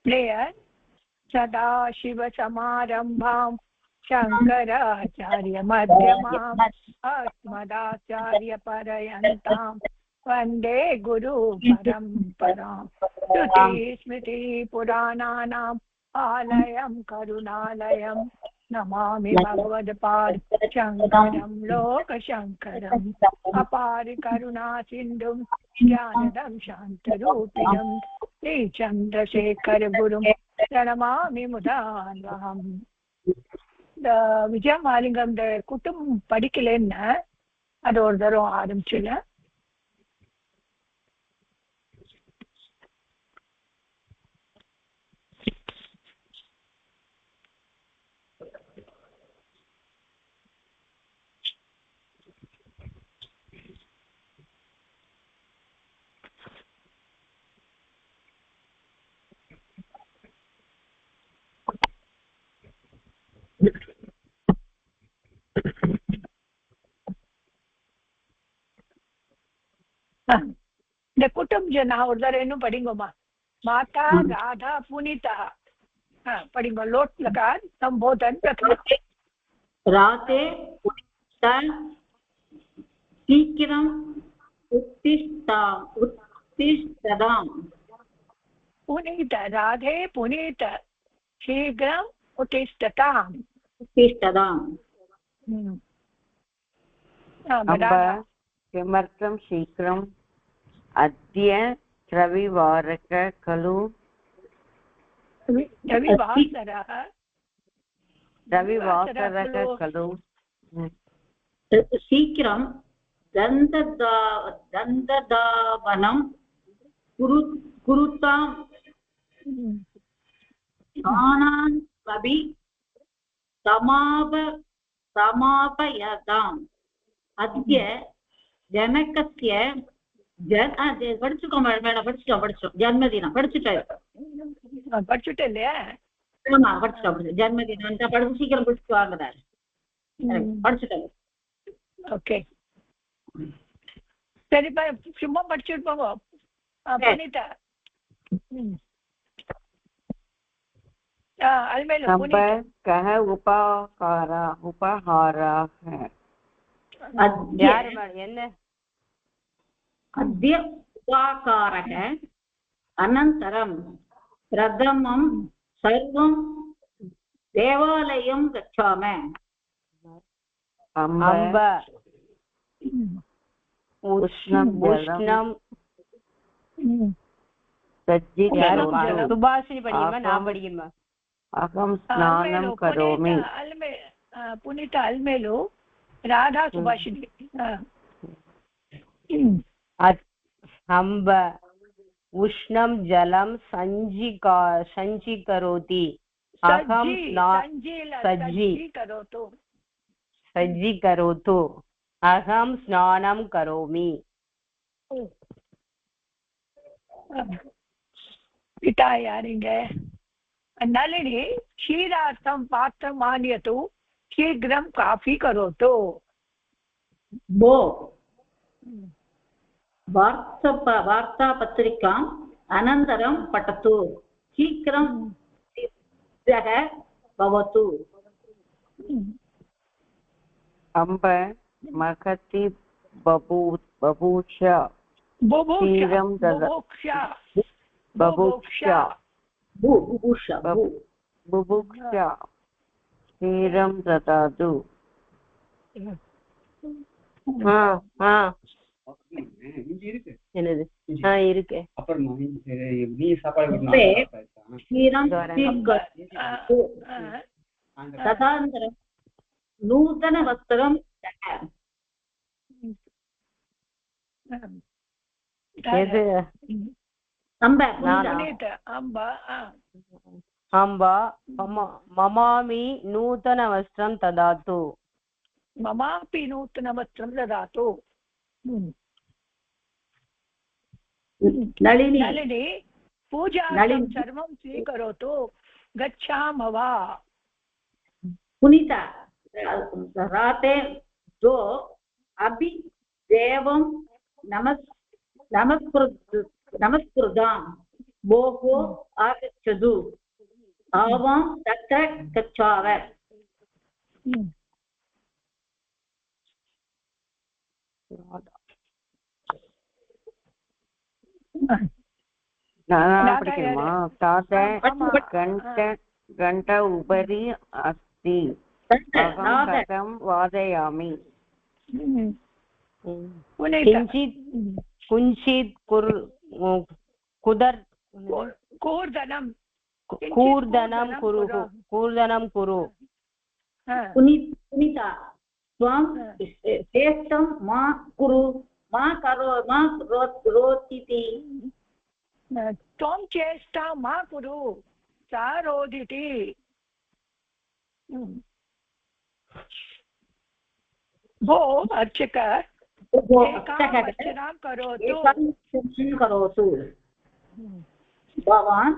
Player सदाशिवसमारम्भां शङ्कराचार्यमध्यमाम् अस्मदाचार्यपर्यन्तां वन्दे गुरुपरम्पराम्। श्रुतिस्मृतिपुराणानाम् आलयं करुणालयं नमामि भगवत्पाद शङ्करं लोकशङ्करम्। अपार करुणासिन्धुं ज्ञानदं शान्तरूपिणं श्रीचन्द्रशेखर गुरुं प्रणमामि मुदान्वहम्. இந்த விஜயமாலிங்கம் இந்த குட்டும் படிக்கலன்னு அது ஒரு தரம் ஆரம்பிச்சுல. இந்த குட்டம் நான் ஒரு தரம் இன்னும் படிங்கம்மா. माता राधा पुनीता पढ़िंगो लोट लगा संबोधन प्रथम राधे पुनीता शीघ्रं उत्तिष्ठताम् पुनीता राधे पुनीता शीघ्रं उत्तिष्ठताम् किमर्थं शीघ्रम् अद्य रविवारः खलु रविवासरः खलु शीघ्रं दन्तधावनं कुरुताम् स्नानान् अपि समापयताम् अद्य जनकस्य படிச்சுட்டோம் மேடம் படிச்சுட்டோம் ஜன்மதினம் படிச்சுட்டேன் இல்லையா? படிச்சுட்டோம் ஜன்மதினம் படிச்சு சீக்கிரம் படிச்சுட்டு வாங்குறாரு படிச்சுட்டேன். ஓகே சரிப்பா சும்மா படிச்சுட்டு போங்க. புனிதா कः उपहारः என்ன अद्य उपाकारः अनन्तरं प्रथमं सर्वं देवालयं गच्छामः. अम्ब उष्णं सुभाषिनी पढ़ियम्मा नाम पढ़ियम्मा अहं स्नानं करोमि. पुनीता अल्मेलु राधा सुभाषिनी अम्ब उष्णं जलं सज्जीकरोति अहं सज्जीकरोतु अहं स्नानं करोमि. पिता यारिंग नलिनी क्षीरार्थं पात्रम् आनयतु शीघ्रं काफी करोतु. बो वार्तापत्रिकाम् अनन्तरं पठतु शीघ्रं भवतु. अम्ब महति बभूषा क्षीरं ददातु. என்னது இருக்கு तदनन्तरं नूतनवस्त्रं अम्ब ममामि नूतनवस्त्रं ददातु. ममापि नूतनवस्त्रं ददातु. नलिनी पूजार्थं सर्वं स्वीकरोतु गच्छामः वा. पुनीता राते जो अभि देवं नमस्कृताम् भोः आगच्छतु आवां तत्र गच्छाव படிக்கணுமா? घण्ट उपरि अस्ति अहं कथं वादयामि किञ्चित् कूर्दनं कुरु पुनीता त्वं श्रेष्ठं मा कुरु मा रोदिति त्वं चेष्टां मा कुरु सा रोदिति भो अर्चक एकां करोतु भवान्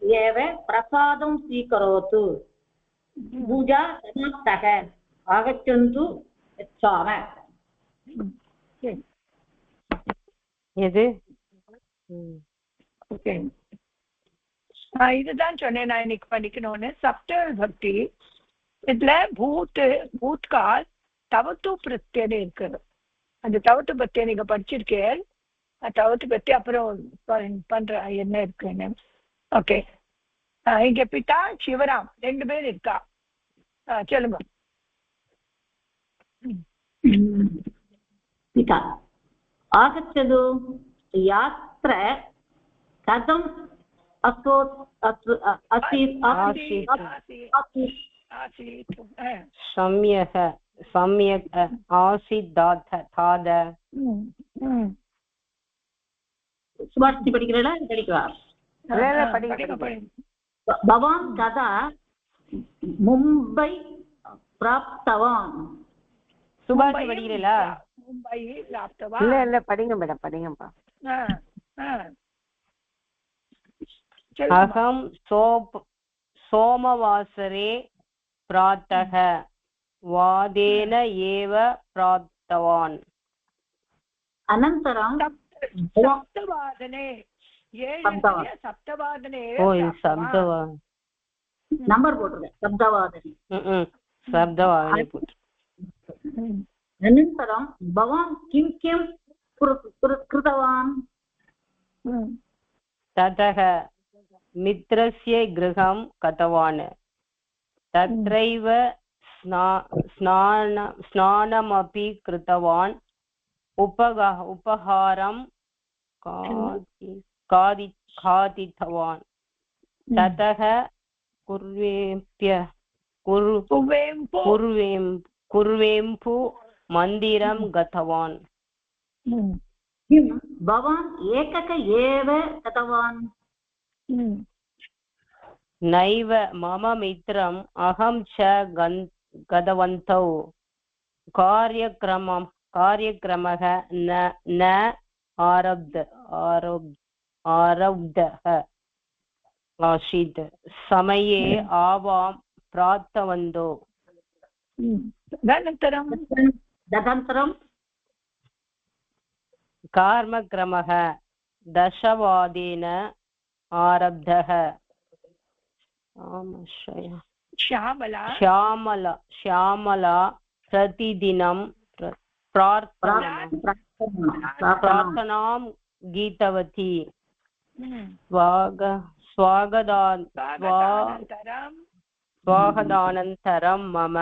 एव प्रसादं स्वीकरोतु पूजा समाप्तः आगच्छन्तु गच्छामः எது ஓகே இதுதான் சொன்னேன் நான் இன்னைக்கு படிக்கணும்னு சப்த பக்தி இதுல பூத்கால் தவத்து பிரத்யன்னு இருக்கு அந்த தவத்து பத்தியை நீங்க படிச்சிருக்கேன் தவத்து பத்தி அப்புறம் பண்ற என்ன இருக்குன்னு ஓகே இங்க பிதா சிவராம் 2 பேர் இருக்கா சொல்லுங்க पिता आगच्छतु यात्रा कथम् आसीत् सम्यक् आसीत् ताद सुभाषिनी படிக்கிறடா படிக்கவா भवान् कदा मुम्बै प्राप्तवान् सुभाषिनी படிக்கிறீங்களா मुम्बै प्राप्तवान् இல்ல படிங்க மேடம் படிங்கப்பா अहं सोमवासरे प्रातः वादेन एव प्राप्तवान् अनन्तरं सप्तवादने नंबर सप्तवादने अनन्तरं भवान् किं कृतवान् ततः मित्रस्य गृहं गतवान् तत्रैव स्नानमपि कृतवान् उपहारं खादितवान् ततः कुर्वेम्पु मन्दिरं गतवान् किं भवान् एकक एव गतवान् नैव मम मित्रम् अहं च गतवन्तौ कार्यक्रमः न आरब्धः आसीत् समये आवां प्राप्तवन्तौ तदनन्तरं कार्यक्रमः 10 वादनेन आरब्धः श्यामला प्रतिदिनं प्रार्थनां गीतवती स्वागतानन्तरं मम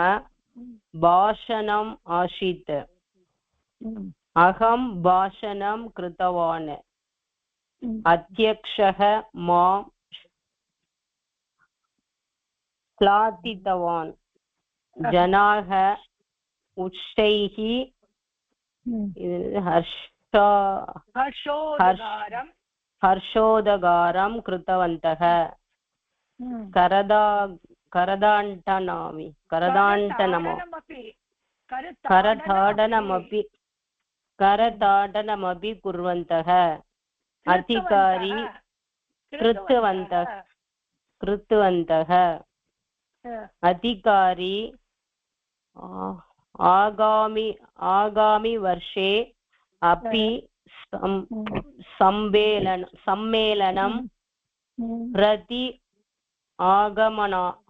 भाषणम् आसीत् अहं भाषणं कृतवान् अध्यक्षः मां श्लाघितवान् जनाः उच्चैः हर्षोद्गारं कृतवन्तः करताडनमपि कुर्वन्तः अधिकारी कृतवन्तः अधिकारी आगामि वर्षे अपि सम्मेलनं பிரதி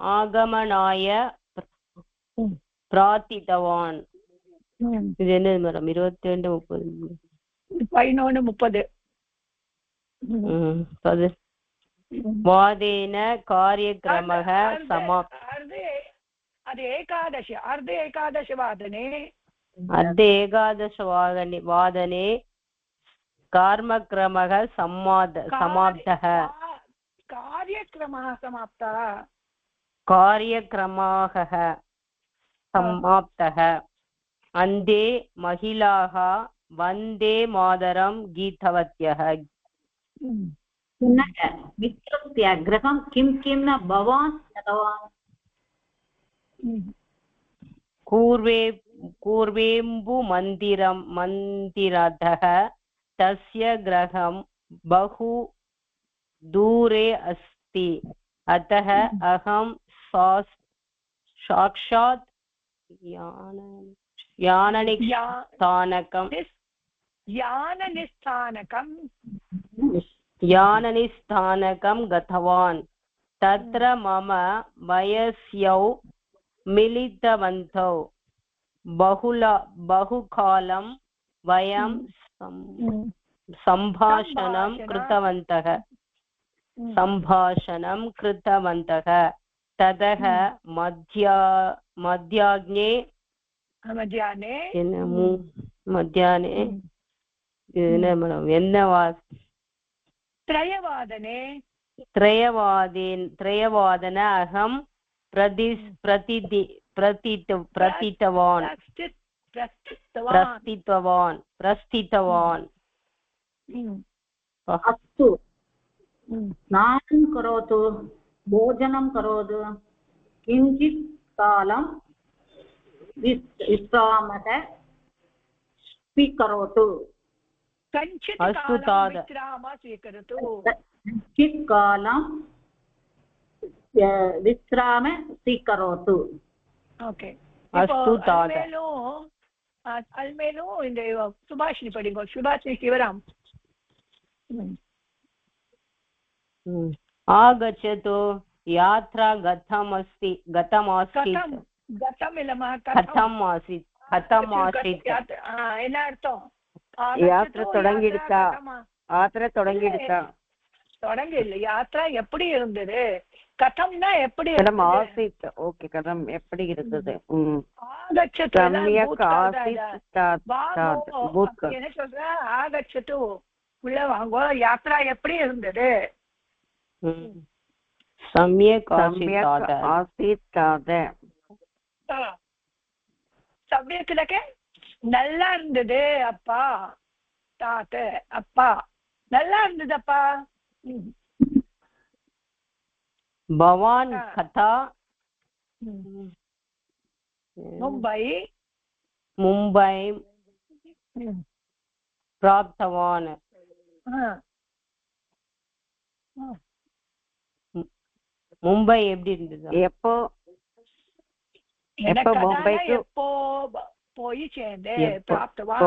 ஆகமனாய பிரார்த்தித்தவான். இது என்னது மேடம்? 22 30 11 30 வாதேன காரியக்ரமः சமாப்தः. அது ஏகாதசவாதனே वादने कर्मक्रमः समाप्तः. कार्यक्रमः समाप्तः. अन्ते महिलाः वन्दे मातरं गीतवत्यः. मित्रस्य गृहं किं किं न भवान् गतवान्? पूर्वेम्बुमन्दिरतः तस्य गृहं बहु दूरे अस्ति, अतः अहं साक्षात् याननिस्थानकं गतवान्. तत्र मम वयस्यौ मिलितवन्तौ. बहुकालं वयं सम्भाषणं कृतवन्तः. ततः मध्याह्ने त्रयवादन अहं प्रस्थितवान्. अस्तु, स्नानं करोतु, भोजनं करोतु, किञ्चित् कालं विश्रामः स्वीकरोतु. किञ्चित् कालं विश्राम स्वीकरोतु. ஓகே, அல்மேலும் இந்த சுபாஷினி படிங்கோ. சுபாஷினி சிவராம். आगच्छतु, यात्रा कथमासीत्? என்ன அர்த்தம்? யாத்திரை தொடங்கிடுச்சா? தொடங்க இல்ல, யாத்திரா எப்படி இருந்தது? கதம்னா எப்படி ஆசித். ஓகே, கதம் எப்படி இருந்தது? ஆகச்சது என்ன சொல்ற? ஆகச்சது, உள்ள வாங்கோ. யாத்திரா எப்படி இருந்தது? சம்யக் நல்லா இருந்தது அப்பா. தாத்த அப்பா நல்லா இருந்தது அப்பா. பவான் கதா மும்பை பிராப்தவான். மும்பை எப்படி இருந்தது? எப்போ மும்பைக்கு போய் சேர்ந்தேன். பிராப்தவான்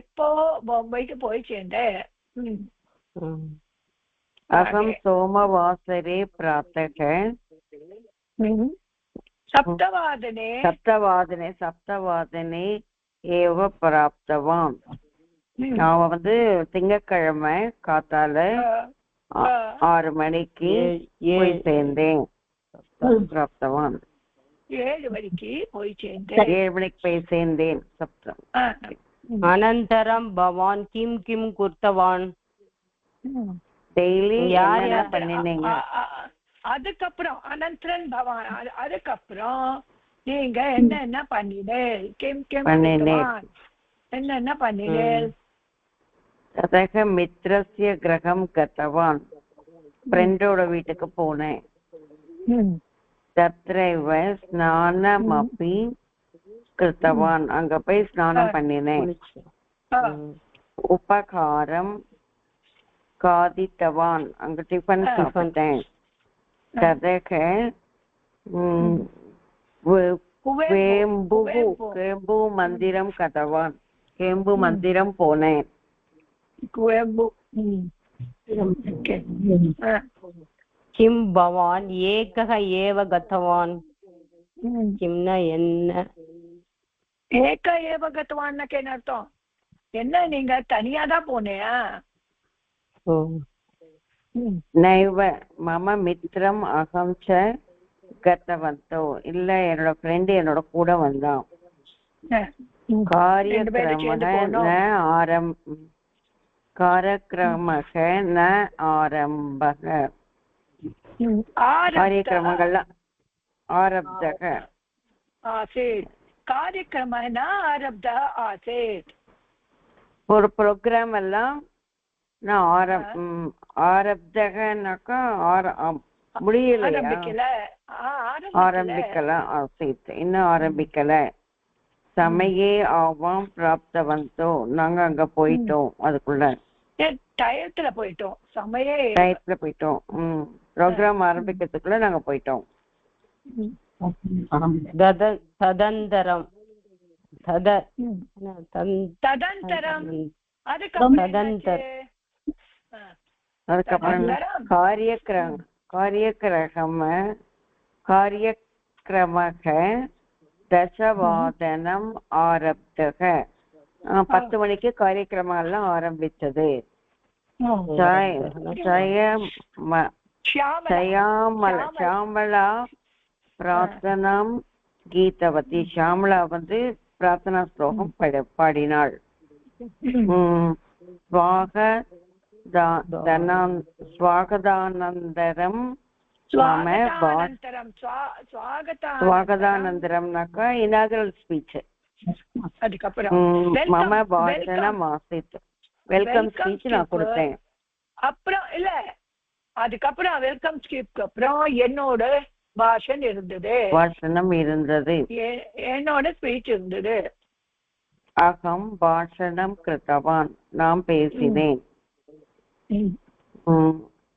எப்போ மும்பைக்கு போய் சேர்ந்தேன்? अहं सोमवासरे प्रातः सप्तवादने एव प्राप्तवान्. நான் வந்து திங்கட்கிழமை காத்தால 6 மணிக்கு போய் சேர்ந்தேன். பிராப்தவான் 7 மணிக்கு போய் சேர்ந்தேன். சப்தம். அனந்தரம் பவான் கிம் கிம் குர்த்தவான்? டெய்லி யார் பண்ணினீங்க? அதுக்கப்புறம் அனந்தரன் பவான், அதுக்கப்புறம் நீங்க என்ன பண்ணினேன்? என்ன பண்ணினேன்? ततः मित्रस्य गृहं गतवान्. फ्रेंडोड வீட்டுக்கு போனேன். तत्रैव स्नानमपि कृतवान्. அங்க போய் ஸ்நானம் பண்ணினேன். उपहारं खादितवान्. அங்க டிஃபன் சாப்பிட்டேன். ततः केम्बु मन्दिरं गतवान्. केम्बु मन्दिरं போனேன். கிம் பவான் ஏகக ஏவ கதவான். கிம்னா என்ன? ஏக ஏவ கதவான்னக்கு என்ன அர்த்தம்? என்ன நீங்க தனியா தான் போனியா? நைவ மம மித்ரம் அகம் ச கதவந்தோ. இல்ல என்னோட ஃப்ரெண்ட் என்னோட கூட வந்தான். காரியக்கிரமக ந ஆரம்பக. காரியக்கிரமங்கள்லாம் ஆரப்தக ஆசேத். காரியக்கிரம ந ஆரப்த ஆசேத். ஒரு ப்ரோக்ராம் எல்லாம் நான் ஆரப்தகனாக்கா முடியலையா? ஆரம்பிக்கல. ஆசைத் இன்னும் ஆரம்பிக்கல. சமயே ஆவாம் பிராப்தவந்தோ. நாங்க அங்க போயிட்டோம். அதுக்குள்ள டயத்துல போயிட்டோம். டயத்துல போயிட்டோம். ப்ரோக்ராம் ஆரம்பிக்கிறதுக்குள்ள நாங்க போயிட்டோம். ததந்தரம். ததந்தரம். அதுக்கப்புறம் காரியக்கிரமக தசவாதனம் ஆரப்தக. 10 மணிக்கு காரியக்கிரமம் எல்லாம் ஆரம்பிச்சது. ஷியாமலா பிரார்த்தனம் கீதவதி. ஷியாமலா வந்து பிரார்த்தனா ஸ்லோகம் பாடினாள். ஸ்வாகதானந்தரம் ஸ்வாகதானந்தரம்னாக்கா இனாகரல் ஸ்பீச். அதுக்கப்புறம் மம பாஷணம் ஆசித். வெல்கம் ஸ்பீச் நான் கொடுத்தேன். அப்புறம் இல்ல, அதுக்கப்புறம் வெல்கம் ஸ்பீச் அப்புறம் என்னோட பாஷன் இருந்தது. பாஷணம் இருந்தது. என்னோட ஸ்பீச் இருந்தது. அகம் பாஷணம் கிருத்தவான். நான் பேசினேன்.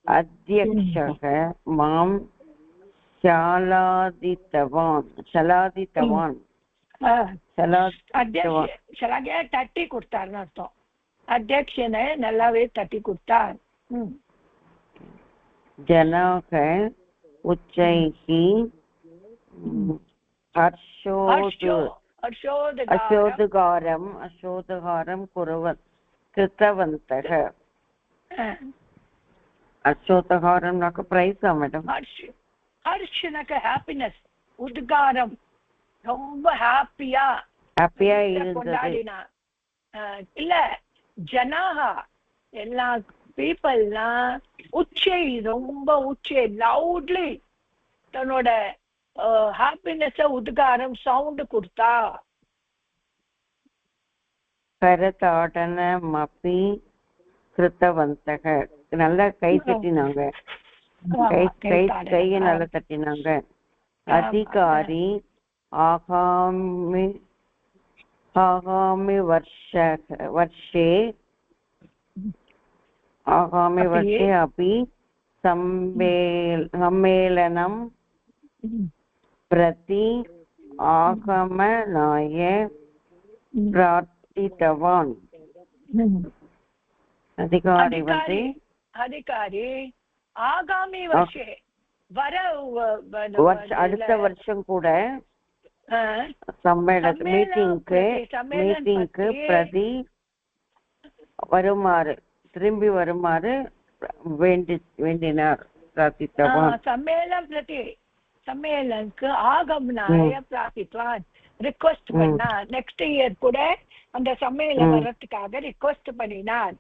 அத்தியக்ஷக மாம் ஷலாதித்தவான். தட்டி கொடுத்தாருன்னு அர்த்தம். அத்தியக்ஷனை நல்லாவே தட்டி கொடுத்தார். ஜனாக உச்சைஹி அசோதகாரம் கிருத்தவந்தக. அசோதகாரம்னாக்க பிரைஸா மேடம்? ஹர்ஷனக்க ஹாப்பினஸ். உத்காரம் ரொம்ப ஹாப்பியா கொண்டாடினா. இல்ல ஜனாகா எல்லா பீப்புள்லாம் உச்சை ரொம்ப உச்சை லவுட்லி தன்னோட ஹாப்பினஸ் உத்காரம் சவுண்ட் கொடுத்தா. கரதாடனம் அப்பி கிருத்தவந்தக. நல்லா கை தட்டினாங்க. கையை நல்லா தட்டினாங்க. அதிகாரி ஆகாமி வர்ஷே அப்பி சம்மேளனம் பிரதி ஆகமனாய பிரார்த்தித்தவான். அதிகாரி வந்து ஆகாமி வருஷே அடுத்த வருஷம் கூட மீட்டிங்க்கு பிரதி வருமாறு திரும்பி வருமாறு வேண்டினார். பிரார்த்தித்தவான். சம்மேளனுக்கு ஆகமனாய பிரார்த்தித்வான் ரிக்வெஸ்ட் பண்ணா. நெக்ஸ்ட் இயர் கூட அந்த சம்மேளனம் வர்றதுக்காக ரிக்வெஸ்ட் பண்ணினார்.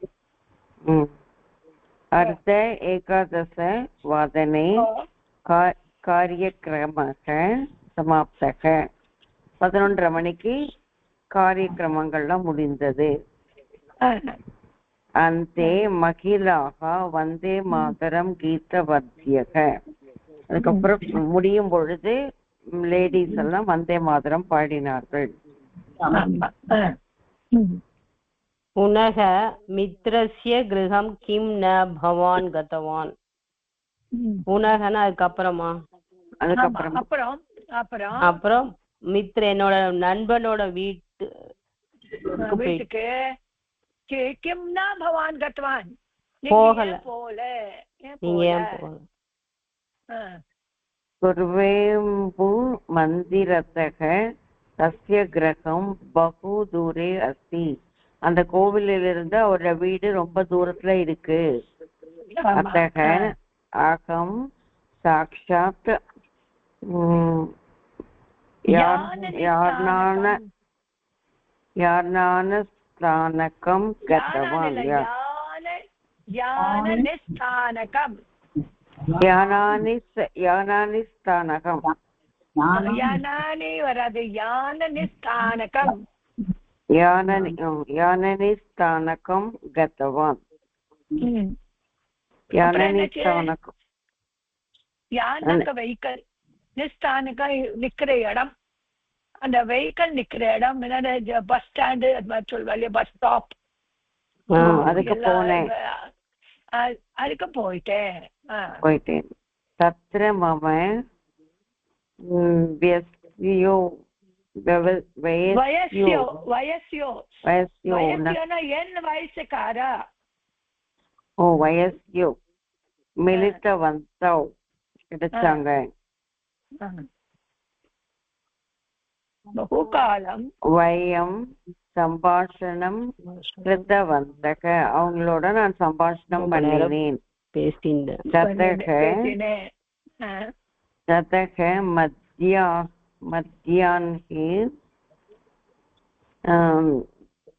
அர்த்த ஏகாதச வாதனே காரியக்கிரமக சமாப்தக. 11:30 மணிக்கு காரியக்கிரமங்கள்லாம் முடிந்தது. அந்தே மகிழாக வந்தே மாதரம் கீதவத்யக. அதுக்கப்புறம் முடியும் பொழுது லேடிஸ் எல்லாம் வந்தே மாதரம் பாடினார்கள். புனக மித்ரஸ்ய கிரகம் கிம் ந பவான் கதவான். புனகனா அதுக்கப்புறமா அப்புறம் மித்ர என்னோட நண்பனோட வீட்டுக்கு கிம் ந பவான் கதவான். போகல. போல. நீங்க ஏன் போகல? कुर्वेम्बु मन्दिरतः तस्य गृहं बहु दूरे अस्ति. அந்த கோவிலிலிருந்து அவரோட வீடு ரொம்ப தூரத்துல இருக்கு. அத்தக அகம் சாக்ஷாத் யார்னானஸ்தானகம் கதவான். யானனிஸ்தானகம் யானானிஸ்தானகம் யானானி வராது. யானனிஸ்தானகம் யானனிஸ்தானகம் கதவான். யானனிஸ்தானகம் யானக வெஹிக்கல், நிஸ்தானக நிக்கிற இடம். அந்த வெஹிக்கல் நிக்கிற இடம் பஸ் ஸ்டாண்டு, அது மாதிரி சொல்வாங்க, பஸ் ஸ்டாப். அதுக்கு போனேன். அதுக்கு போயிட்டேன். தத்ர மம வயசுக்காரா வயஸ்யோ மிலித்தவந்தௌ கிடைச்சாங்க. பகுகாலம் வயம் சம்பாஷணம் கிருத்தவந்தக, அவங்களோட நான் சம்பாஷணம் பண்ணினேன். ததக மத்தியான்ஹி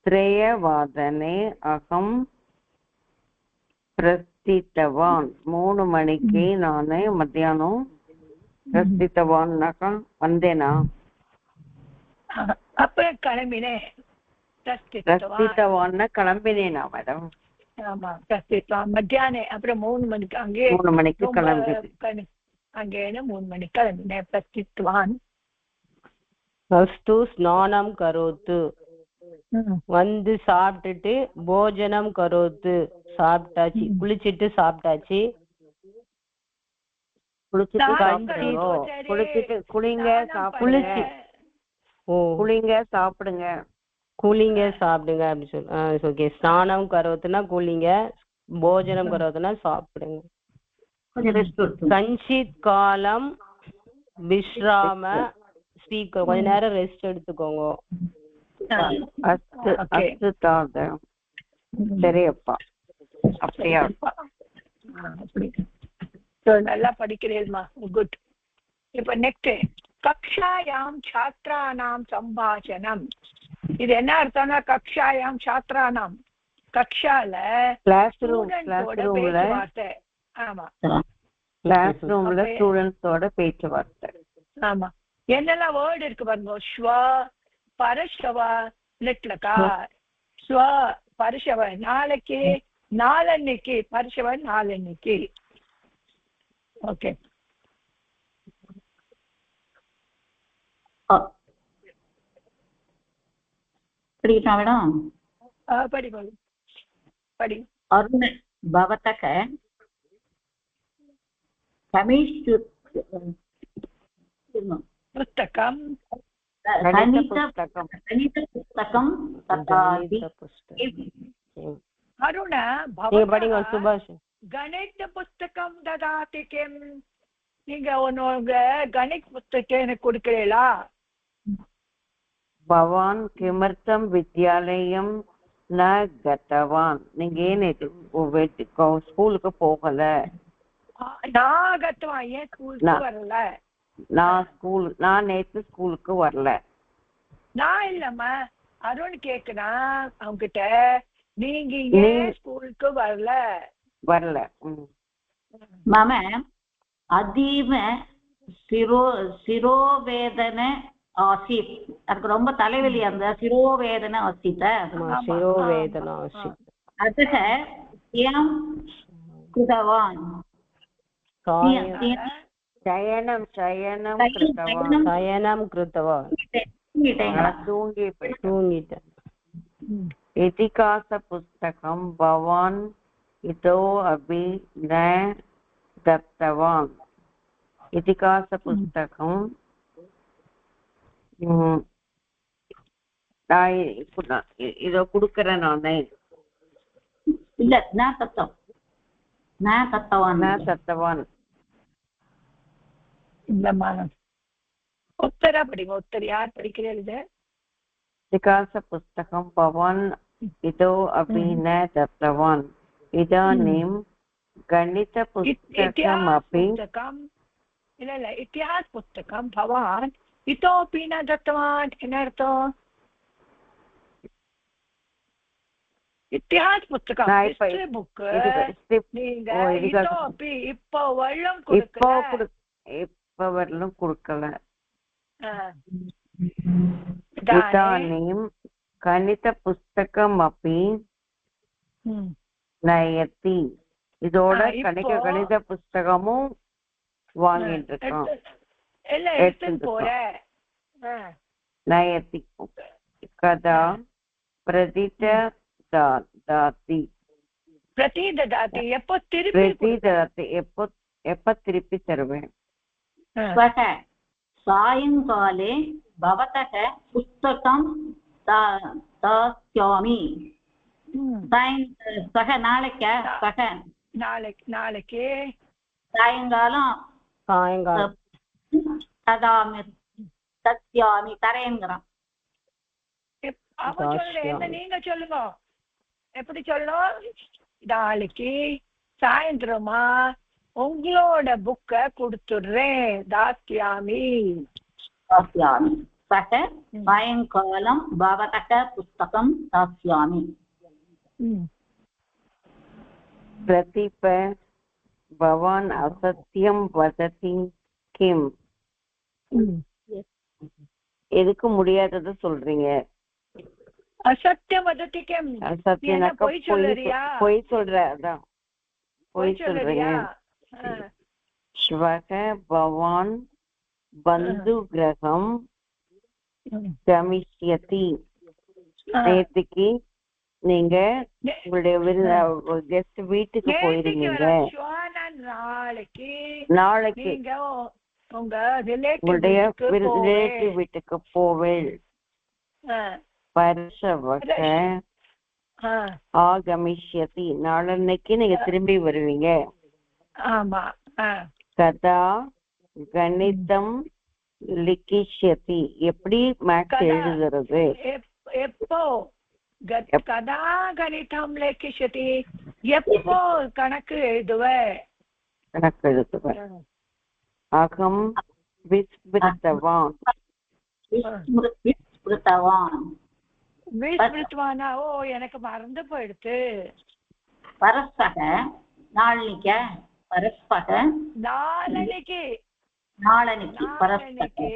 த்ரேயவாதனே அகம் பிரஸ்தித்தவான். 3 மணிக்கு நானு மத்தியானம் பிரஸ்தித்தவான்னாக்கா வந்தேனா, அப்புறம் கிளம்பினேன். பிரஸ்தித்தவான்னா கிளம்பினேனா மேடம்? ஆமா, பிரஸ்தித்வான் மத்தியானம். அப்புறம் 3 மணிக்கு அங்கே 3 மணிக்கு கிளம்பி அங்கே 3 மணிக்கு கிளம்பினேன். பிரஸ்தித்வான். அஸ்து ஸ்நானம் கரோத்து, வந்து சாப்பிட்டுட்டு போஜனம் கரோத்து, சாப்பிட்டாச்சு, குளிச்சிட்டு சாப்பிட்டாச்சு. குளிங்க சாப்பிடுங்க, குளிங்க சாப்பிடுங்க, கூலிங்க சாப்பிடுங்க அப்படி சொல்லு. ஓகே. ஸ்நானம் கரோத்துனா கூலிங்க, போஜனம் கரோத்துனா சாப்பிடுங்க. கஞ்சித் காலம் விஸ்ராம ஸ்பீக்கர், கொஞ்ச நேரம் ரெஸ்ட் எடுத்துக்கோங்க. சரியப்பா, அப்படியா? நல்லா படிக்கிறேன்மா, குட். இப்ப நெக்ஸ்ட் கக்ஷாயாம் சாத்ரானாம் சம்பாஷணம். இது என்ன அர்த்தம்னா, கக்ஷாயாம் சாத்ரானாம், கக்ஷால கிளாஸ் ரூம்ல. ஆமா, கிளாஸ் ரூம்ல ஸ்டூடண்ட்ஸோட பேச்சுவார்த்தை. ஆமா. என்னெல்லாம் வேர்டு இருக்கு பாருங்க. ஸ்வ பரஷவ லிட்லக்கா, ஸ்வ பரஷவ நாளைக்கு, நாளன்னைக்கு, பரஷவ நாளன்னைக்கு. ஓகே. படிக்கட்டா மேடம்? படி படி படி. அருண பவதக புஸ்தகம் புஸ்தகம் அருண சுபாஷ் கணித புஸ்தகம் ததாதி கிம். நீங்க உன்னோட கணித புஸ்தகம் எனக்கு கொடுக்கிறீங்களா? பவான் கிமர்த்தம் வித்யாலயம் ந கதவான். நீங்க ஏன் ஸ்கூலுக்கு போகல? நான் கத்துவான், ஏன் ஸ்கூலுக்கு வரல? நான் நேத்து ஸ்கூலுக்கு வரல. நான் இல்லம்மா, அருண் கேக்குறான் அவங்க கிட்ட, நீங்க ஏன் ஸ்கூலுக்கு வரல? மம அதீவ சிரோவேதன ஆசித். அதுக்கு ரொம்ப தலைவலி, அந்த சிரோவேதன ஆசித்த. சிரோவேதன ஆசித். அதக ஏம் கிருதவான். சயனம் கிருத்தவான். தூங்கிட்டேன். இதிகாச புஸ்தகம் பவான் இதோ அபி ந தத்தவான். இதிகாச புஸ்தகம் இதோ குடுக்கறேன் நானே. இல்ல, ந தத்தவான். இல்லம்மா உத்தரா படிங்க உத்தர யார் படிக்கிறீர்கள் இது विकास पुस्तकं भवान् इतो अपि न दत्तवान् इदानीं गणितपुस्तकमपि पुस्तकम् இல்ல இல்ல இतिहास புத்தகம் பவான் इतोपि न दत्तवान् என்ன அர்த்தம் இतिहास புத்தகம் ஹிஸ்டரி புக் நீங்க इतोपि இப்போ வள்ளம் கொடுக்கல இப்போ வரலும் கொடுக்கல इदानीं गणितपुस्तकमपि नयति இதோட கணித புஸ்தகமும் வாங்கிட்டு இருக்கோம் எல்லாம் எடுத்துட்டு போறேன் நயத்தி கதா பிரதிததாதி பிரதிததாதி எப்போ திருப்பி பிரதிததாதி எப்போ திருப்பி தருவேன் सायंकाले भवतः पुस्तकं दास्यामि सः नाளைக்கு சாயங்காலம் தஸ்யாமி தரேங்கிறான் நீங்க சொல்லுங்க எப்படி சொல்லணும் நாளைக்கு சாயந்தரமா உங்களோட புக்க கொடுத்துடுறேன் தாஸ்யாமி सः सायंकालं भवतः पुस्तकं दास्यामि प्रतिप भवान् असत्यं वदति किम् எதுக்கு முடியாதது சொல்றீங்க அசத்தியம் வதத்தி கிம் அசத்தியனாக்க பொய் சொல்ற அதான் பொய் சொல்றீங்க ஸ்வக பவான் பந்து கிரகம் கமிஷ்யதி நேற்றுக்கு நீங்க உங்களுடைய கெஸ்ட் வீட்டுக்கு போயிருந்தீங்க நாளைக்கு உங்களுடைய ரிலேட்டிவ் வீட்டுக்கு போவேன் பரசவக ஆகமிஷ்யதி நாளன்னைக்கு நீங்க திரும்பி வருவீங்க கதா கணிதம் லிகிஷ்யதி எப்படி மேக்ஸ் எழுதுறது எப்போ கதா கணிதம் லிகிஷ்யதி எப்போ கணக்கு எழுதுவேன் அகம் விஸ்மிருத்தவான் விஸ்மிருத்தவானா ஓ எனக்கு மறந்து போயிடுத்து பரஸ்பக நாளைக்கு பரஸ்பக நாளைக்கு பரஸ்பக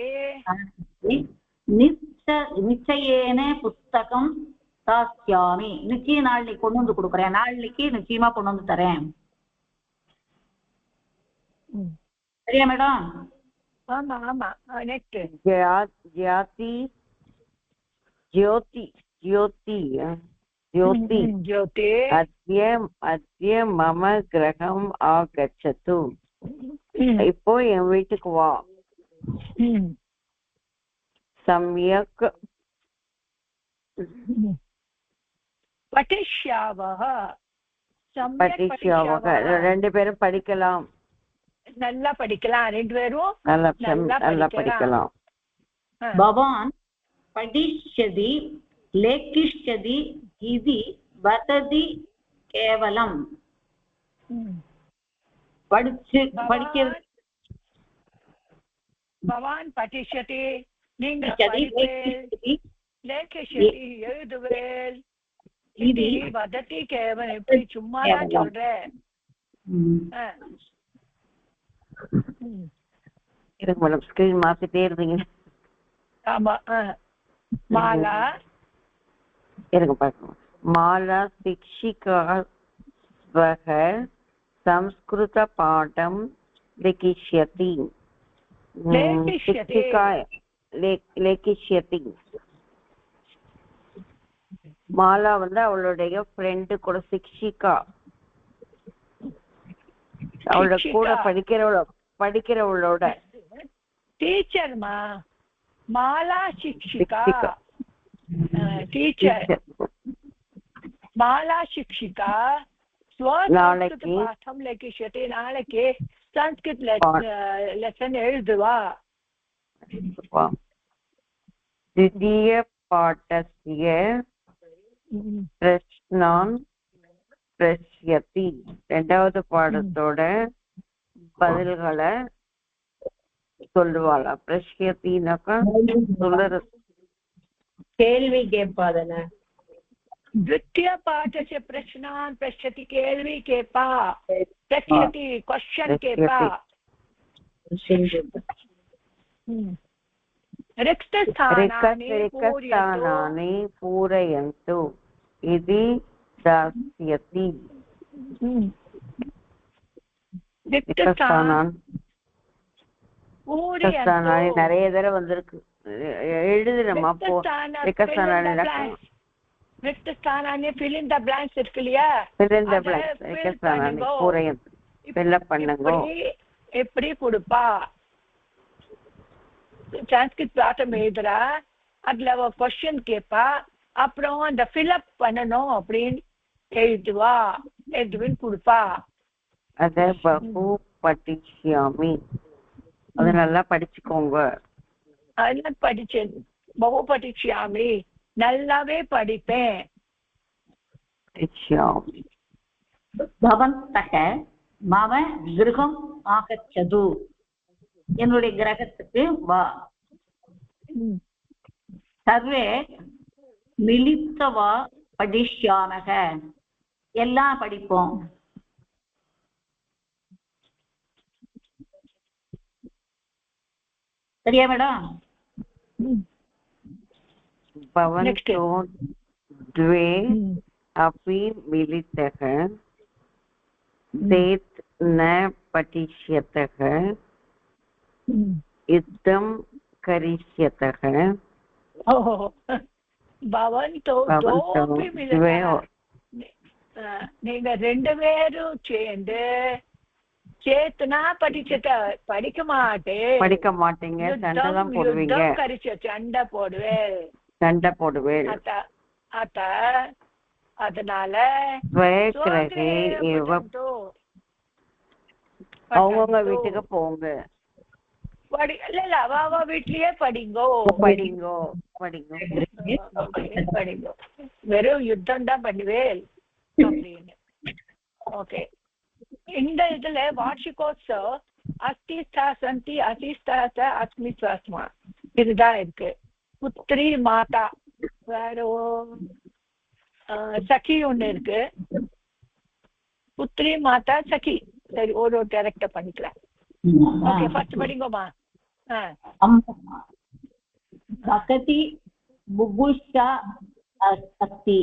நிச்சயேன புஸ்தகம் தாஸ்யாமி நிச்சயம் நாளைக்கு கொண்டு வந்து கொடுக்குறேன் நாளைக்கு நிச்சயமா கொண்டு வந்து தரேன் சரியா மேடம் ஆமா ஆமா நெக்ஸ்ட் ஜாதி ஜோதி ஜோதி ஜோதி ஜோதி அத்ய மம கிரகம் ஆகச்சது இப்போ என் வீட்டுக்கு வா சம்யக் பட்டிஷ்யாவஹ ரெண்டு பேரும் படிக்கலாம் நல்லா படிக்கலாம் ரெண்டு பேரும் நல்லா படிக்கலாம் பவான் படிஷ்யதி லேக்கிஷ்யதி இது வததி கேவலம் படிக்கிறது பவான் படிஷ்யதி நீங்க லேக்கிஷ்யதி எழுதுவேல் இது வததி கேவலம் எப்படி சும்மா தான் சொல்றேன் ஸ்கிரீன் மாத்திட்டே இருந்தீங்க ஆமா மாலா இருங்க பாக்கணும் மாலா शिक्षिका स्वः संस्कृत पाठं लिखिष्यति लेखिष्यति மாலா வந்து அவளுடைய ஃப்ரெண்டு கூட शिक्षिका அவளோட கூட படிக்கிறவளோட டீச்சர் மாலா शिक्षिका टीचर माला शिक्षिका स्वसंस्कृत पाठं लिखिष्यति नाளைக்கு संस्कृत लेसन எழுதுவா द्वितीयपाठस्य प्रश्नान् प्रश्यति இரண்டாவது பாடத்தோட பதில்களை சொல்லுவாளா பிரஷ்யத்தினாக்கா சொல்லுறது கேள்வி கேட்பாதானே द्वितीय पाठस्य प्रश्नान् पृच्छति केल्वी केपा पृच्छति क्वेश्चन केपा रिक्तस्थानानि पूरयन्तु इति दास्यति रिक्तस्थानानि நிறைய தடவை வந்திருக்கு எழுதுறமா போ रिक्तस्थानानि रिक्तस्थानानि fill in the blanks இருக்கு இல்லையா fill in the blanks रिक्तस्थानानि பூரயन्तु fill up பண்ணுங்க எப்படி கொடுப்பா சான்ஸ்கிரிட் பாடம் எழுதுறா அதுல அவ क्वेश्चन கேப்பா அப்புறம் அந்த fill up பண்ணணும் அப்படின்னு எழுதுவா எழுதுவின் கொடுப்பா அத பகு படிச்சாமி அது நல்லா படிச்சுக்கோங்க அதெல்லாம் படிச்சேன் பகு படிச்சாமி நல்லாவே படிப்பேன் பவந்தக மம கிரகம் ஆகச்சது என்னுடைய கிரகத்துக்கு வா சர்வே மிலித்தவா படிஷ்யாமக எல்லாம் படிப்போம் சரியா மேடம் भवन्तो द्वे अपि मिलितः चेत् न पठिष्यतः युद्धं करिष्यतः भवन्तो द्वे நீங்க ரெண்டு பேரும் சேர்ந்து சேத்துனா படிக்க மாட்டீங்க சண்டை போடுவேன் அதனால அவங்க வீட்டுக்கு போங்க இல்ல அவ வீட்லயே படிங்கோ வெறும் யுத்தம் தான் பண்ணுவேன் அப்படின்னு ஓகே இந்த இதுல வார்ஷிகோத்சவ அஸ்திஸ்தா சந்தி அசிஸ்தா அஸ்மி ஸ்வஸ்மா இதுதான் இருக்கு புத்திரி மாதா வேற சகி ஒண்ணு இருக்கு புத்திரி மாதா சகி சரி ஒரு கேரக்டர் பண்ணிக்கலாம் ஓகே ஃபர்ஸ்ட் படிங்கோமா பகதி புபுஷா அஸ்தி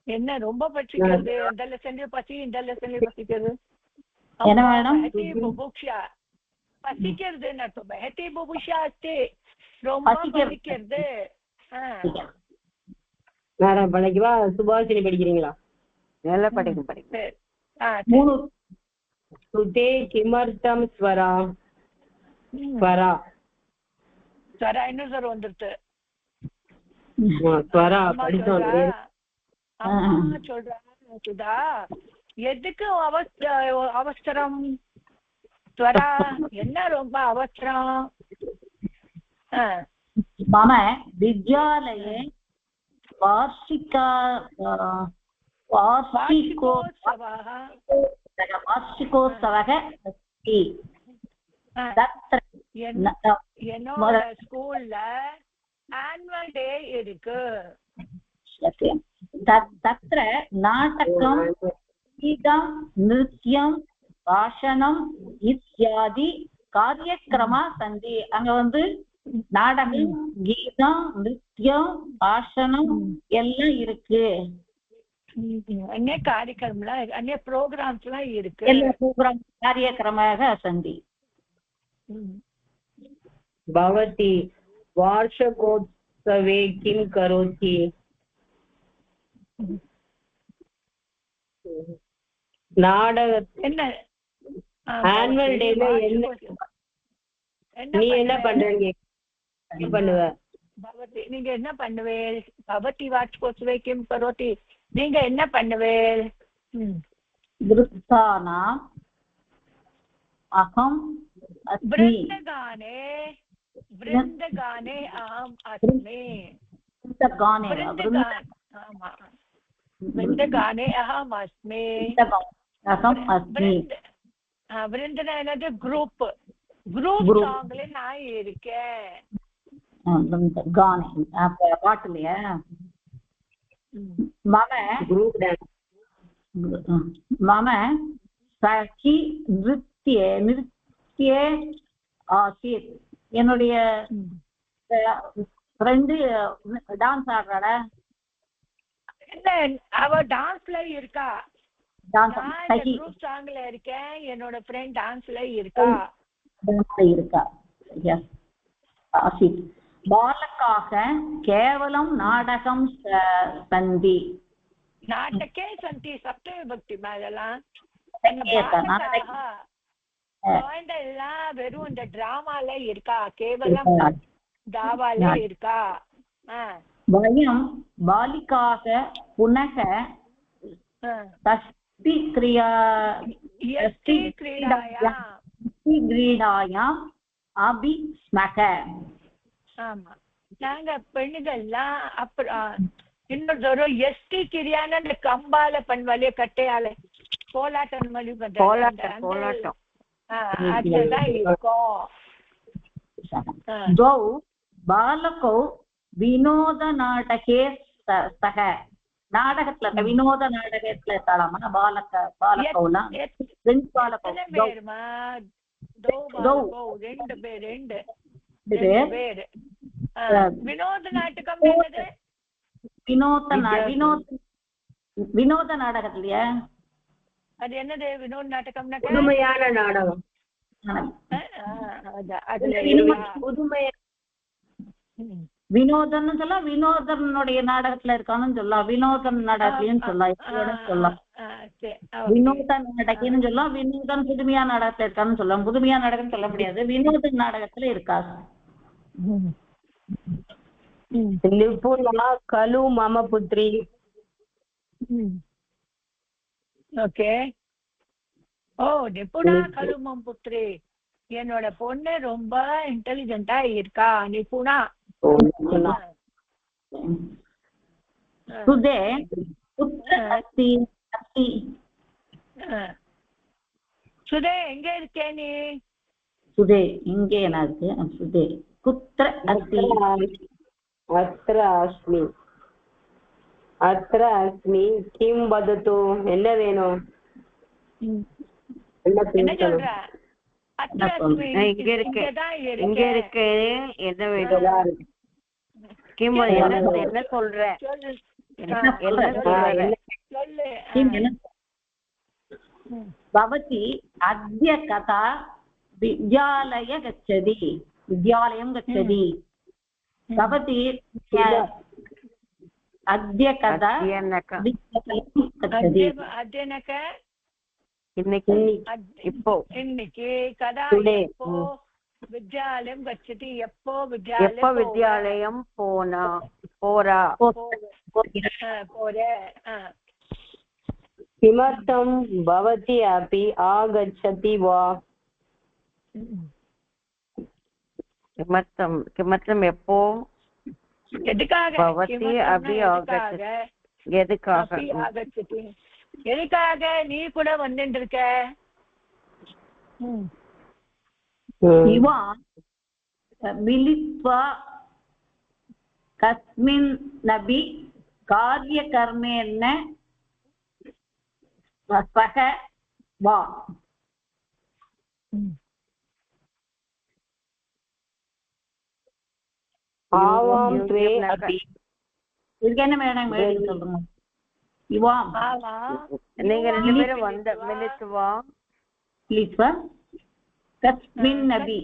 என்ன ரொம்ப பசிக்கிறது அந்த லெசன்லயும் பசி இந்த லெசன்லயும் பசிக்கிறது என்ன மேடம் புபுஷா பசிக்கிறது நட்டு பஹதி புபுஷா அஸ்தி ரொம்ப பசிக்கிறது வேற படிக்கவா சுபாஷினி படிக்கிறீங்களா நல்லா படிக்க மூணு சுதே கிமர்த்தம் ஸ்வரா ஸ்வரா ஸ்வரா இன்னும் சார் வந்துருது ஸ்வரா படிச்சோம் அம்மா சொல்றா சுதா எதுக்கு அவசரம் ஸ்வரா என்ன ரொம்ப அவசரம் मम विद्यालये वार्षिकोत्सवः अस्ति என்னோட ஸ்கூல்ல ஆனுவல் டே இருக்கு तत्र नाटकं गीतं नृत्यं भाषणम् इत्यादि कार्यक्रमाः सन्ति அங்க வந்து நாடகம் கீதம் நிருத்தியம் பாஷணம் எல்லாம் இருக்கு अन्य कार्यक्रमला अन्य प्रोग्राम्स ला इरुक्कु எல்லா प्रोग्राम कार्यक्रमाः सन्ति भवती वार्षिकोत्सवे किं करोति நாடக என்ன ஆனுவல் டேல என்ன நீ என்ன பண்றீங்க என்ன பண்ணுவ பவதி நீங்க என்ன பண்ணுவே பவதி வார்ஷிகோத்சவே கிம் கரோதி நீங்க என்ன பண்ணுவே விருத்தானா अहम् अस्मि वृन्दगाने अहम् अस्मि वृन्दगाने अहम् अस्मि अहम् अस्मि वृन्दना என்னது குரூப் சாங்ல நான் இருக்கேன் गाने பாட்டுலையா मम सखी नृत्ये आसीत् என்னுடைய ஃப்ரெண்டு டான்ஸ் ஆடுறாடா என்ன அவ டான்ஸ்ல இருக்கா நான் குரூப் சாங்ல இருக்கேன் என்னோட ஃப்ரெண்ட் டான்ஸ்ல இருக்கா எஸ் ஆசித் बालकाः केवलं नाटकं सन्ति नाटके सन्ति सप्तमी அதெல்லாம் எல்லாம் வெறும் இந்த டிராமால இருக்கா கேவலம் தாவால இருக்கா वयं बालिकाः पुनः क्रीडायाम् अपि स्मः ஆமா நாங்க பெண்கள்லாம் அப்புறம் இன்னொரு எஸ்டி கிரியான அந்த கம்பால பண்ணுவாலே கட்டையால கோலாட்டம் மாதிரி கோலாட்டம் அதுதான் இருக்கும் द्वौ बालकौ विनोदनाटके स्तः நாடகத்துல வினோத நாடகத்துல இருக்காளாமா பாலகௌலாம் ரெண்டு பாலகௌ வினோத நாடகம் வினோத நாடகத்திலயா அது என்னது வினோத நாடகம்னா புதுமையான நாடகம் வினோதன்னு சொல்லலாம் வினோதனுடைய நாடகத்துல இருக்கான்னு சொல்லலாம் வினோதன் நாடகத்திலயும் சொல்லலாம் வினோத நாடகம்னு சொல்லலாம் வினோதன் புதுமையா நாடகத்துல இருக்கான்னு சொல்லலாம் புதுமையா நாடகம் சொல்ல முடியாது வினோத நாடகத்துல இருக்கா நிபுணா கலு மம புத்ரி ஓகே ஓ நிபுணா கலு மம புத்ரி என்னோட பொண்ணு ரொம்ப இன்டெலிஜென்ட்டா இருக்கா நிபுணா சுதே சுதே எங்க இருக்கே நீ சுதே இங்கே என்ன இருக்கு சுதே குத்ர அஸ்தி அத்ர அஸ்மி அத்ர அஸ்மி கிம் வதது என்ன வேணும் என்ன சொல்ற இங்க இருக்கு என்ன வேணும் கிம் என்ன சொல்ற भवती अद्य कदा विद्यालयं गच्छति भवती अद्य कदा இன்னைக்கு கதா எப்போ வித்யாலயம் கச்சதி எப்போ வித்யாலயம் போறா किमर्थं भवती अपि आगच्छति वा किमर्थं எப்போ भवती अपि ஆகச்சதி எதுக்காக நீ கூட வந்துட்டு இருக்க இவா மிலித்வா கஸ்மின் நபி காரியகர்மேன சக வா ஆவாம் த்வே அபி இதுக்கு என்ன மேடம் சொல்லுங்க இவாம் நீங்க ரெண்டு பேரும் வந்த மிலித்வா கஸ்மின் நபி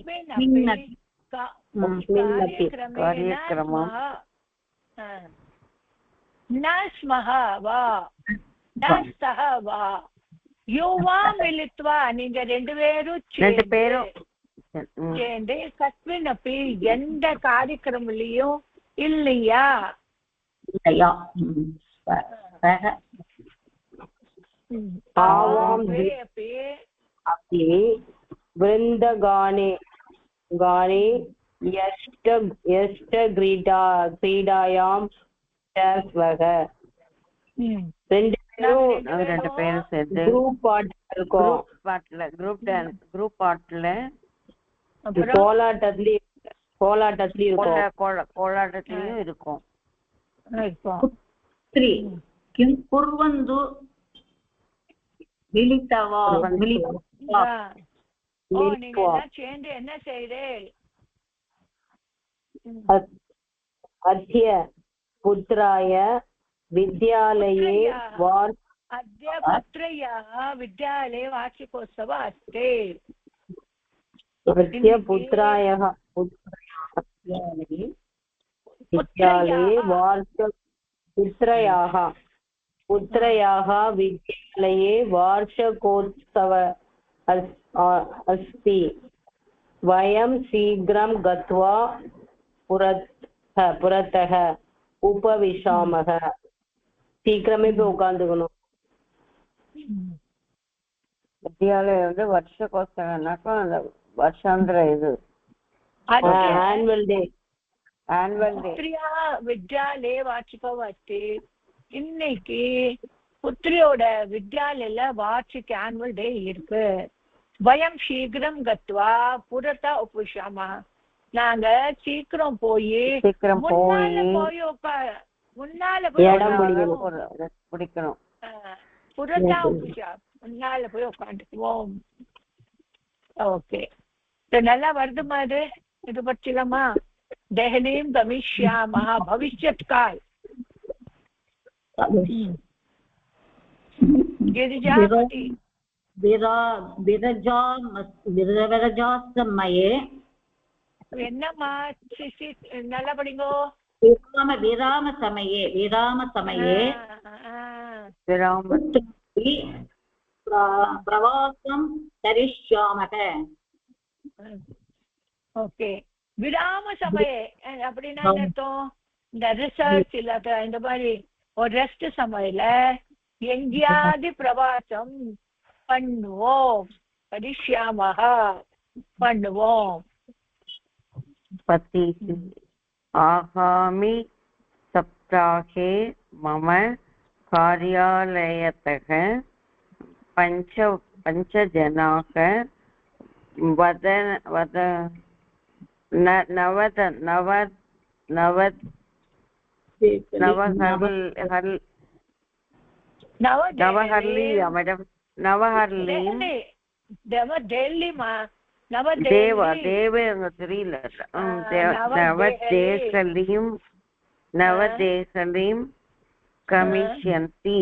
காரியக்ரமம் நஸ்மஹ வா நஸ்தஹ வா யுவா மிலித்வா நீங்க ரெண்டு பேரும் சேர்ந்து கஸ்மின் அப்பி எந்த காரியக்கிரமலையும் இல்லையா ஆவாம் அப்பி वृन्दगाने गाने क्रीडायां स्वः ரெண்டு பேரும் சேர்ந்து குரூப் பாட்டு இருக்கும். குரூப் பாட்டுல கோலாட்டத்திலயும் இருக்கும். किं कुर्वन्तु मिलितवा நீங்க எல்லாம் சேர்ந்து என்ன செய்றீர்கள்? अद्य पुत्राय विद्यालये अद्य पुत्रयाः विद्यालये वार्षिकोत्सवः अस्ति. अद्य पुत्रायाः विद्यालये वार्षिकोत्सवः अस्ति. वयं शीघ्रं गत्वा पुरतः उपविशामः. சீக்கிரமே போய் உட்காந்துக்கணும். வித்யாலயம் வருஷகோத்சவம்னாக்கா அந்த வருஷாந்திர இது ஆனுவல் டே. வித்யாலய வார்ஷிகம் अस्ति. இன்னைக்கு புத்திரியோட வித்யாலயில வார்ஷிக் ஆனுவல் டே இருக்கு. வயம் சீக்கிரம் கத்வா புரதா உபவிஷாம. நாங்க சீக்கிரம் போய் முன்னால போய் பிடிக்கணும். புரதா உபவிஷாம முன்னால போய் உட்காந்துக்குவோம். ஓகே, நல்லா வருதுமா இது? இது பற்றிலமா டெஹ்லீம் கமிஷ்யாம பவிஷ்யத் கால். गिरिजापति विरजा समये என்னம்மா நல்லா படிங்கோ. विराम समये प्रवासं करिष्यामः. ஓகே, விராம சமயே அப்படின்னா என்ன அர்த்தம்? இந்த ரிசர்ச் இல்லாத இந்த மாதிரி ஒரு ரெஸ்ட் சமயல எங்கேயாவது பிரவாசம் பண்ணுவோம். கரிஷ்யாமஹ பண்ணுவோம். பதி ஆகாமி சப்தாஹே மம கார்யாலயத்தக பஞ்சஜனாக நவதேகலீம் கமிஷ்யந்தி.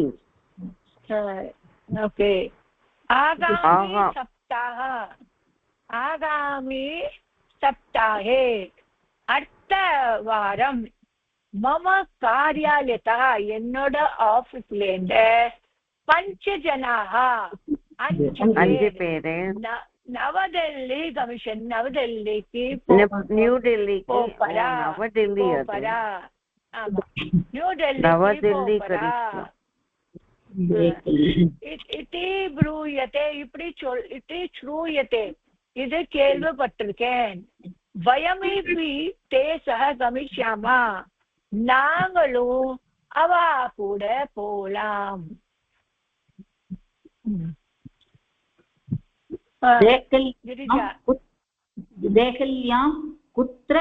ஓகே, ஆகாமி சப்தாஹே அர்த்தவாரம் மம காரியாலயத்தா என்னோட ஆபீஸ்ல இருந்து 5 ஜனாக 5 பேரு நவடெல்லி கமிஷன் நவடெல்லிக்கு நியூ டெல்லிக்கு நவடெல்லி நியூ டெல்லி இதி ப்ரூயதே இப்படி இதி ஸ்ரூயதே இது கேள்விப்பட்டிருக்கேன். வயமேபி தே சக கமிஷ்யாமா நாங்களும் அவ கூட போலாம். देहल्यां कुत्र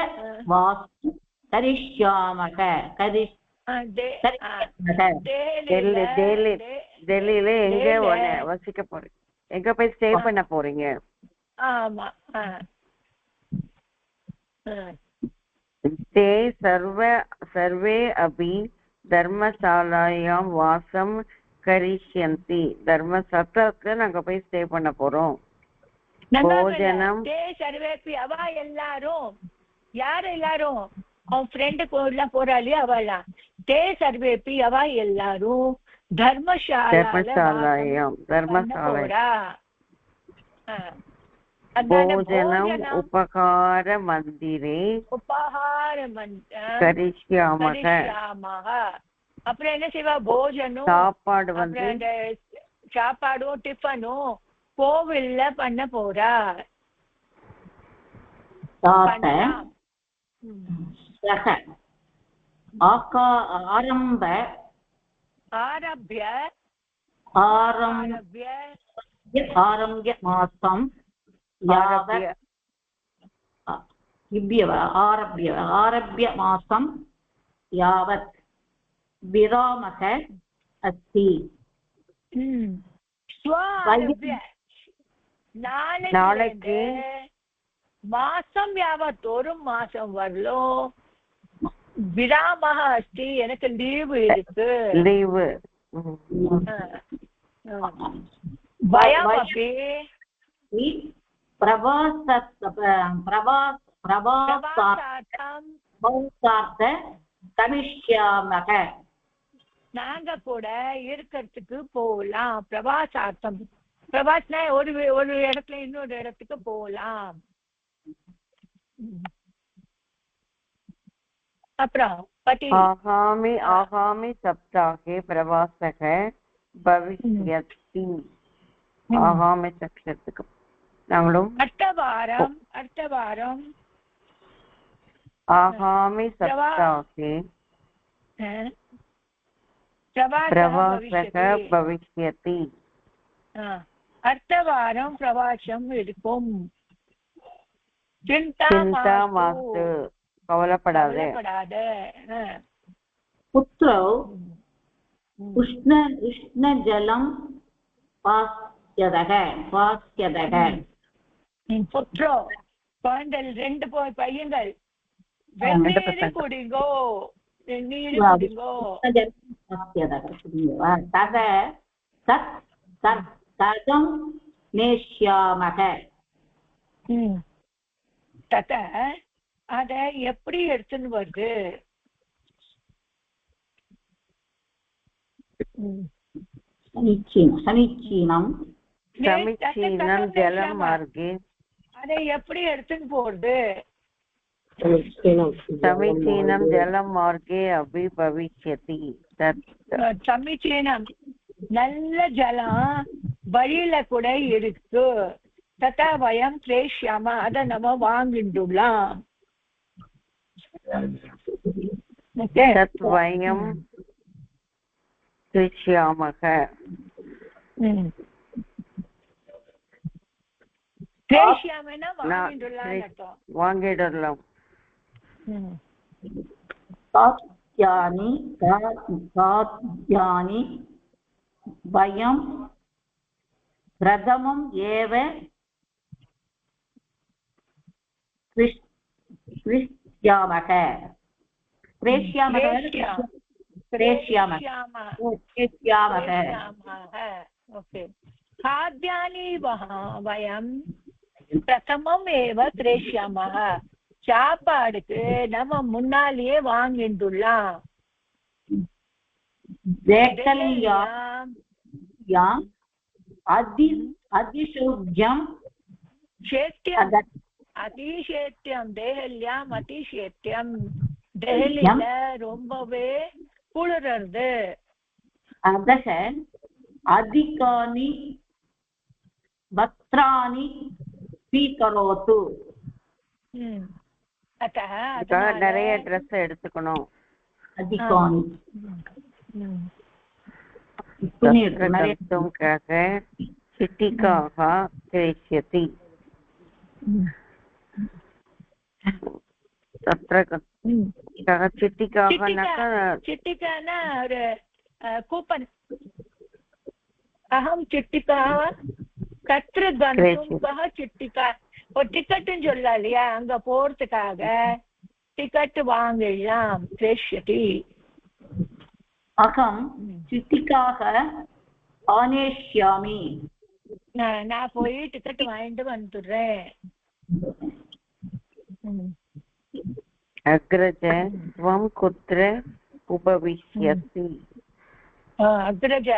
वासं करिष्यामः. டெல்லியில எங்க வசிக்க போறீங்க? எங்க போய் ஸ்டே பண்ண போறீங்க? ஆமா, ते सर्वे अपि धर्मशालायां वासं करिष्यन्ति. धर्मशालाக்கு நாங்க போய் ஸ்டே பண்ண போறோம். போஜனம் சர்வேபி அவ எல்லாரும் யாரு எல்லாரும் அவன் ஃப்ரெண்டு எல்லாம் போறாளியா அவெல்லாம் தே சர்வேபி அவ எல்லாரும் धर्मशालायां भोजनम् उपहारमन्दिरे करिष्यामः. அப்புறம் என்ன செய்வா? போஜனம் சாப்பாடு வந்து சாப்பாடும் டிஃபனும் கோவில்ல பண்ண போறா. तात सः आरभ्य मासं आरभ्य मासं यावत् विरामः अस्ति நாளைக்கு மாசம் யாவத் ஒரு மாசம் வரலும் விராமः अस्ति எனக்கு லீவு இருக்கு லீவு वयमपि प्रवासार्थं गमिष्यामः நாங்க கூட இருக்கிறதுக்கு போகலாம் பிரவாசார்த்தம் பிரவாசனா ஒரு இடத்துல இன்னொரு இடத்துக்கு போகலாம் அப்புறம் आगामि सप्ताहे प्रवासः भविष्यति आगामि सप्ताहத்துக்கு நாங்களும் அடுத்த வாரம் आगामि सप्ताहे प्रवासः भविष्यति அடுத்த வாரம் பிரவாசம் இருக்கும் चिंता मास्तु कवलपडादे पुत्रौ उष्णजलं पास्यदः पुत्रो குழந்தைகள் 2 பையன்கள் வெந்நீர் குடிங்கோ तदं नेष्यामः தத அத எப்படி எடுத்துன்னு வருது சமீச்சீனம் ஜலம் மார்गे அதை எப்படி எடுத்துன்னு போறது समीचीनं जलं मार्गे अपि भविष्यति சமீச்சீனம் நல்ல ஜலம் வழியில கூட இருக்கு ததா வயம் கிரேஷ்யாம அத நம்ம வாங்கிண்டுலாம் तत् वयं क्रेष्यामः கிரேஷ்யாமனா வாங்கிண்டுலாம் அர்த்தம் வாங்கிடலாம் खाद्यानि वयं प्रथमम् एव क्रेष्यामः खाद्यानि वयं प्रथमम् एव क्रेष्यामः சாப்பாடுக்கு நம்ம முன்னாலேயே வாங்கிண்டுலாம் அதிசூக்யம் அதிசேத்தியம் தேஹல்யாம் அதிசேத்தியம் டெஹலியில ரொம்பவே குளிரது அதக அதிகானி வஸ்திராணி ஸ்வீகரோது நிறைய ட்ரெஸ் எடுத்துக்கணும் அதிகானி चिट्टिकाः क्रेष्यति तत्र चिट्टिकाः चिट्टिका कूपन अहं चिट्टिका तत्र गन्तुं कः चिट्टिका ஒரு டிக்கெட்டுன்னு சொல்லலாம் இல்லையா அங்க போறதுக்காக டிக்கெட் வாங்கலாம் கிரேஷ்யதி அகம் சிட்டிக்காக ஆனேஷ்யாமி நான் போய் டிக்கெட் வாங்கிட்டு வந்துடுறேன் அக்ரஜ त्वं कुत्र उपविश्यसि அக்ரஜ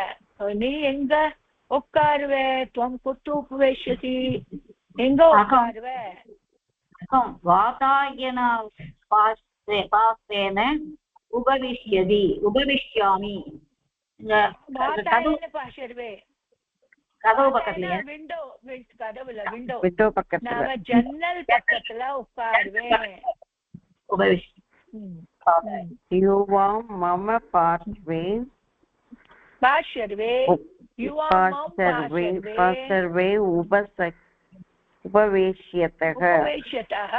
நீ எங்க உட்காருவே त्वं कुत्र उपविश्यसि எங்க உட்காருவே அகம் வாதாயன பாஸ்தேன உபவிஷ்யாமி வாதாயன பாஷர்வே கதவு பக்கத்துலயே விண்டோ கதவுல விண்டோ விண்டோ பக்கத்துல நான் ஜன்னல் பக்கத்துல உட்காருவேன் உபவிஷ் யுவாம் மம பார்வே பாஷர்வே பாஷர்வே உபவேஷ்யதः உபவேஷ்யதः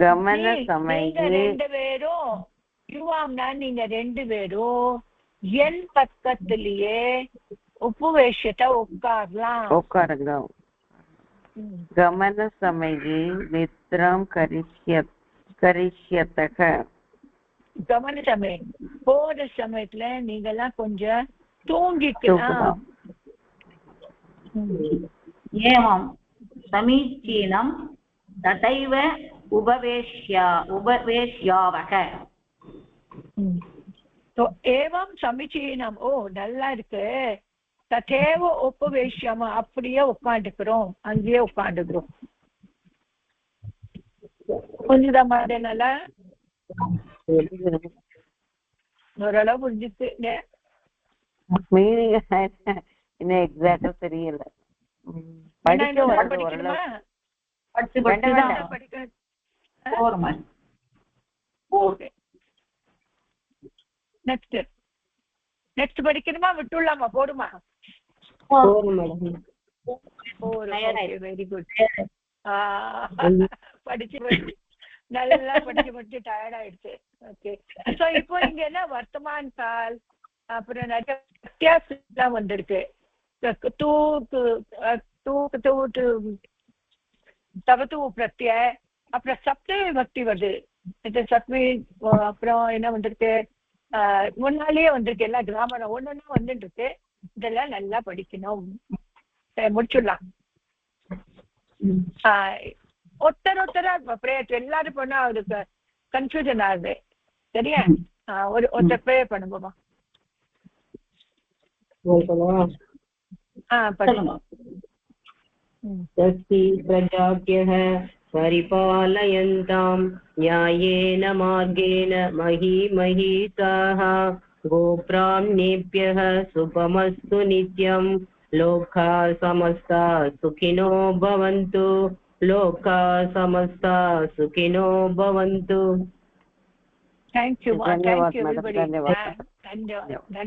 கமன சமயே நீங்க ரெண்டு பேரும் யுவாம்னா நீங்க ரெண்டு பேரும் என் பக்கத்திலேயே உபவேஷ்யத்தை உட்காருங்க கமன சமயே நித்ரம் கரிஷ்யதः கமன சமயம் போற சமயத்துல நீங்க எல்லாம் கொஞ்சம் தூங்கிக்கலாம் ஏவம் சமீச்சீனம் ததைவ உபவேஷ்யாவக ஏவம் சமீச்சீனம் ஓ நல்லா இருக்கு ததேவ உபவேஷ்யாம அப்படியே உட்காந்துக்கிறோம் அங்கேயே உட்காந்துக்கிறோம் கொஞ்சம் மாதிரி நல்லா ஓரளவு புரிஞ்சுட்டு இன்னும் எக்ஸாக்டா தெரியல நெக்ஸ்ட் படிக்கணுமா விட்டுலாமா போடுமா வெரி குட் படிச்சு நல்லா படிச்சு டயர்ட் ஆயிடுச்சு ஓகே சோ இப்போ இங்க என்ன வர்த்தமான் கால் அப்புறம் நிறைய வித்தியாசம் வந்திருக்கு தவத்து பிரத்ய அப்புறம் சப்தமி பக்தி வருது சப்தமி அப்புறம் என்ன வந்திருக்கு முன்னாலேயே வந்திருக்கு எல்லா கிராமரம் ஒன்னொன்னா வந்துட்டு இருக்கு இதெல்லாம் நல்லா படிக்கணும் முடிச்சுடலாம் ஒருத்தரா பிரேயர் எல்லாரும் பண்ணா அவருக்கு கன்ஃபியூஷன் ஆகுது சரியா ஒருத்தர் ப்ரேயர் பண்ணுவோமா प्रजाभ्यः परिपालयन्तां न्यायेन मार्गेण महीमहीसाः गोब्राह्मणेभ्यः शुभमस्तु नित्यं लोकाः समस्ताः सुखिनो भवन्तु लोकाः समस्ताः सुखिनो भवन्तु Thank you everybody. धन्यवाद.